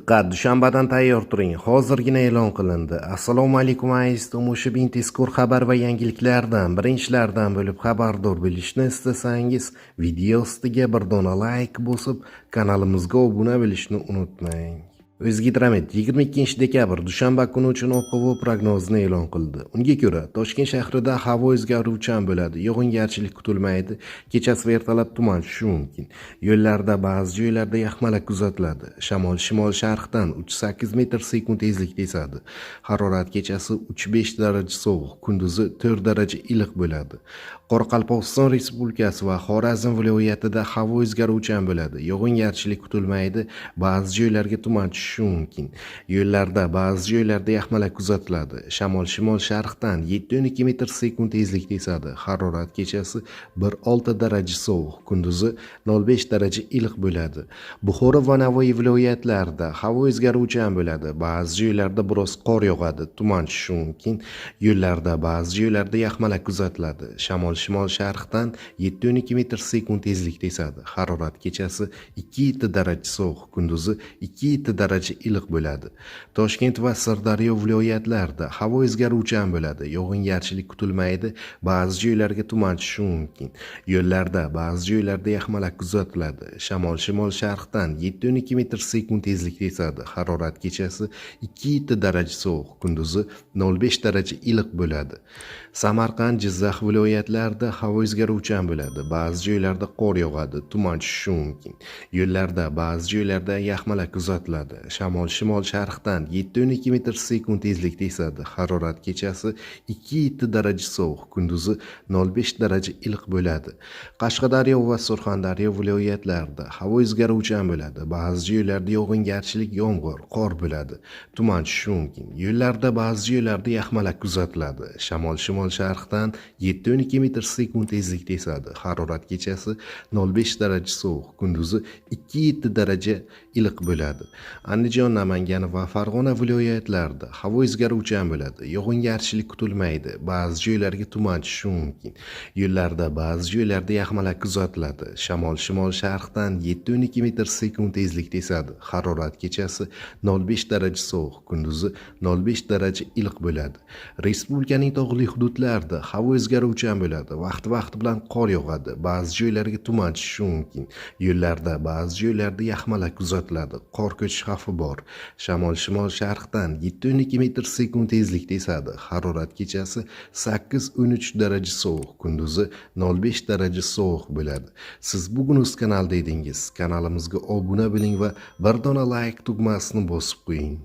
Diqqat, dushanbadan tayyor turing. Hozirgina e'lon qilindi. Assalomu alaykum aziz tomoshabin, tezkor xabar va yangiliklardan birinchilardan bo'lib xabardor bo'lishni istasangiz, video ostiga bir dona like bosib, kanalimizga obuna bo'lishni unutmang. O'zgidromet 22 dekabr dushanba kuni uchun ob-havo prognozini e'lon qildi. Unga ko'ra, Toshkent shahrida havo o'zgaruvchan bo'ladi. Yog'ingarchilik kutilmaydi. Kechasi va ertalab tuman tushishi mumkin. Yo'llarda ba'zi joylarda yaxmalak kuzatiladi. Shamol shimol-sharqdan 3-8 metr sekund tezlikda esadi. Harorat kechasi 3-5 daraja sovuq, kunduzi 4 daraja iliq bo'ladi. Qoraqalpog'iston Respublikasi va Xorazm viloyatida havo o'zgaruvchan bo'ladi. Yog'ingarchilik kutilmaydi. Ba'zi joylarga tuman tushishi mumkin. Yo'llarda ba'zi joylarda yaxmalak kuzatiladi. Shamol shimol-sharqdan 7-12 metr sekund tezlikda esadi. Harorat kechasi 1-6 daraja sovuq, kunduzi 0-5 daraja iliq bo'ladi. Buxoro va Navoiy viloyatlarida havo o'zgaruvchan bo'ladi. Ba'zi joylarda biroz qor yog'adi, tuman tushishi mumkin. Yo'llarda ba'zi joylarda yaxmalak kuzatiladi. Shamol shimol-sharqdan 7-12 metr sekund tezlikda esadi. Harorat kechasi 2-7 daraja sovuq, kunduzi 2-7 daraja iliq bo'ladi. Toshkent va Sirdaryo viloyatlarida havo o'zgaruvchan bo'ladi. Yog'ingarchilik kutilmaydi. Ba'zi joylarga tuman tushishi mumkin. Yo'llarda ba'zi joylarda yaxmalak kuzatiladi. Shamol shimol-sharqdan 7-12 metr sekund tezlikda esadi. Harorat kechasi 2-7 daraja sovuq, kunduzi 0-5 daraja iliq bo'ladi. Samarqand, Jizzax viloyatlarida havo o'zgaruvchan bo'ladi. Ba'zi joylarda qor yog'adi, tuman tushishi mumkin. Yo'llarda ba'zi joylarda yaxmalak kuzatiladi. Shamol shimol-sharqdan 7-12 metr sekund tezlikda esadi. Harorat kechasi 2-7 daraja sovuq, kunduzi 0-5 daraja iliq bo'ladi. Qashqadaryo va Surxondaryo viloyatlarida havo o'zgaruvchan bo'ladi. Ba'zi joylarda yog'ingarchilik, yomg'ir, qor bo'ladi. Tuman tushishi mumkin. Yo'llarda ba'zi joylarda yaxmalak kuzatiladi. Shamol shimol-sharqdan 7-12 metr sekund tezlikda esadi. Harorat kechasi 0-5 daraja sovuq, kunduzi 2-7 daraja iliq bo'ladi. Andijon, Namangan va Farg'ona viloyatlarida havo o'zgaruvchan bo'ladi. Yog'ingarchilik kutilmaydi. Ba'zi joylarga tuman tushishi mumkin. Yo'llarda ba'zi joylarda yaxmalak kuzatiladi. Shamol shimol-sharqdan 7-12 metr sekund tezlikda esadi. Harorat kechasi 0-5 daraja sovuq, kunduzi 0-5 daraja iliq bo'ladi. Respublikaning tog'li hududlarida havo o'zgaruvchan bo'ladi. Vaqti bilan qor yog'adi. Ba'zi joylarga tuman tushishi mumkin. Yo'llarda ba'zi joylarda yaxmalak kuzatiladi. Qor ko'chish xavfi bor. Shamol shimol-sharqdan 7-12 metr sekund tezlikda esadi. Harorat kechasi 8-13 daraja sovuq, kunduzi 0-5 daraja sovuq bo'ladi. Siz bugun o'z kanalda edingiz. Kanalimizga obuna bo'ling va bir dona like tugmasini bosib qo'ying.